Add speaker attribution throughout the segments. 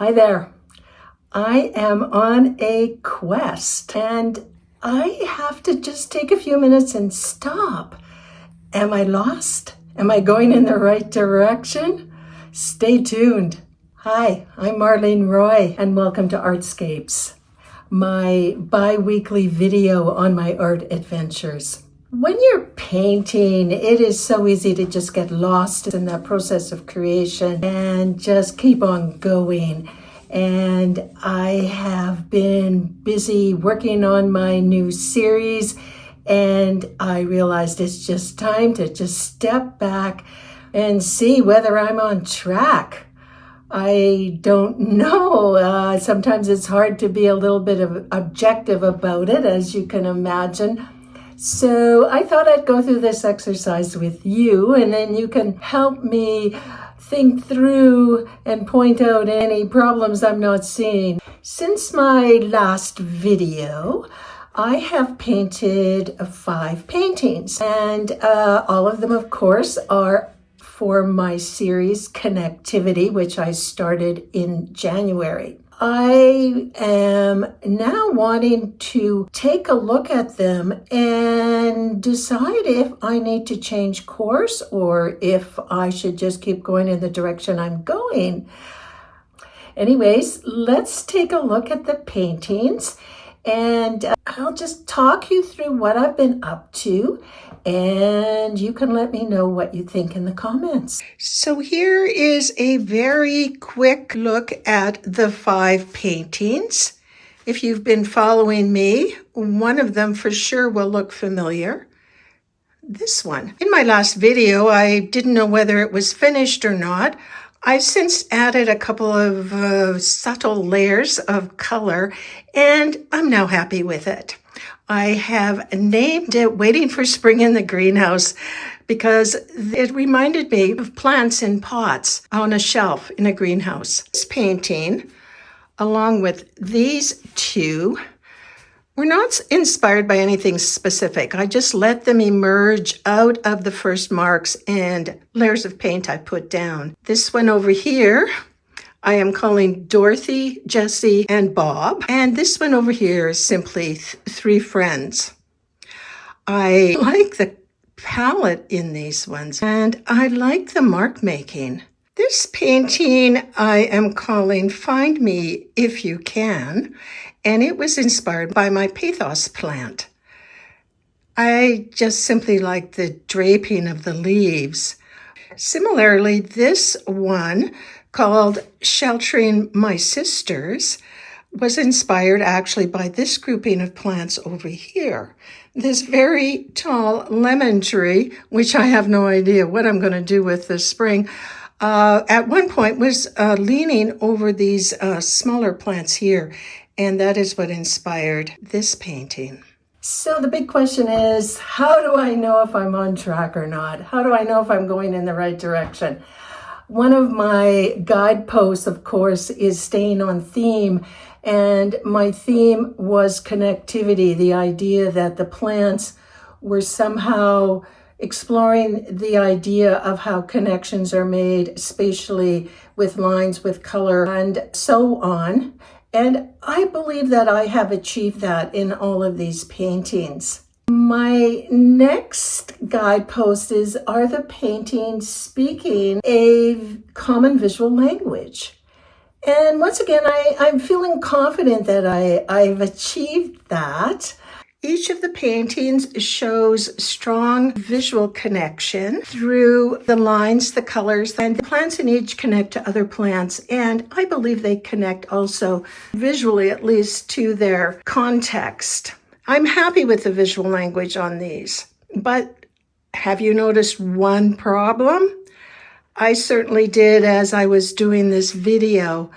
Speaker 1: Hi there. I am on a quest and I have to just take a few minutes and stop. Am I lost? Am I going in the right direction? Stay tuned. Hi, I'm Marlene Roy and welcome to Artscapes, my bi-weekly video on my art adventures. When you're painting, it is so easy to just get lost in that process of creation and just keep on going. And I have been busy working on my new series, and I realized it's just time to just step back and see whether I'm on track. I don't know. Sometimes it's hard to be a little bit of objective about it, as you can imagine. So I thought I'd go through this exercise with you, and then you can help me think through and point out any problems I'm not seeing. Since my last video, I have painted 5 paintings, and all of them, of course, are for my series Connectivity, which I started in January. I am now wanting to take a look at them and decide if I need to change course or if I should just keep going in the direction I'm going. Anyways, let's take a look at the paintings, and I'll just talk you through what I've been up to, and you can let me know what you think in the comments. So here is a very quick look at the 5 paintings. If you've been following me, one of them for sure will look familiar. This one. In my last video, I didn't know whether it was finished or not. I've since added a couple of subtle layers of color, and I'm now happy with it. I have named it Waiting for Spring in the Greenhouse because it reminded me of plants in pots on a shelf in a greenhouse. This painting, along with these 2, were not inspired by anything specific. I just let them emerge out of the first marks and layers of paint I put down. This one over here, I am calling Dorothy, Jessie, and Bob. And this one over here is simply 3 friends. I like the palette in these ones, and I like the mark making. This painting I am calling Find Me If You Can, and it was inspired by my pathos plant. I just simply like the draping of the leaves. Similarly, this one, called Sheltering My Sisters, was inspired actually by this grouping of plants over here. This very tall lemon tree, which I have no idea what I'm going to do with this spring, at one point was leaning over these smaller plants here, and that is what inspired this painting. So the big question is, how do I know if I'm on track or not? How do I know if I'm going in the right direction? One of my guideposts, of course, is staying on theme, and my theme was connectivity, the idea that the plants were somehow exploring the idea of how connections are made spatially with lines, with color, and so on. And I believe that I have achieved that in all of these paintings. My next guidepost is, are the paintings speaking a common visual language? And once again, I'm feeling confident that I've achieved that. Each of the paintings shows strong visual connection through the lines, the colors, and the plants in each connect to other plants. And I believe they connect also visually, at least, to their context. I'm happy with the visual language on these, but have you noticed one problem? I certainly did as I was doing this video,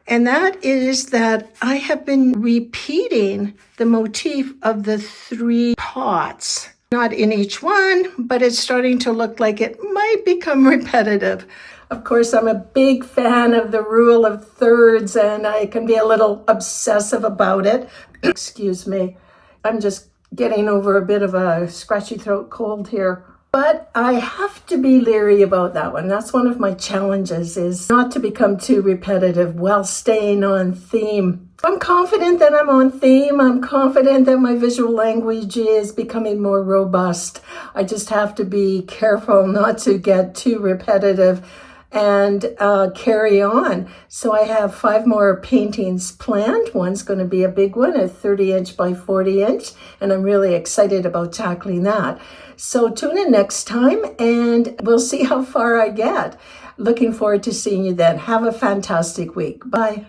Speaker 1: and that is that I have been repeating the motif of the 3 pots. Not in each one, but it's starting to look like it might become repetitive. Of course, I'm a big fan of the rule of thirds, and I can be a little obsessive about it. Excuse me. I'm just getting over a bit of a scratchy throat cold here. But I have to be leery about that one. That's one of my challenges, is not to become too repetitive while staying on theme. I'm confident that I'm on theme. I'm confident that my visual language is becoming more robust. I just have to be careful not to get too repetitive and carry on. So I have 5 more paintings planned. One's going to be a big one, a 30-inch by 40-inch, and I'm really excited about tackling that. So tune in next time, and we'll see how far I get. Looking forward to seeing you then. Have a fantastic week. Bye.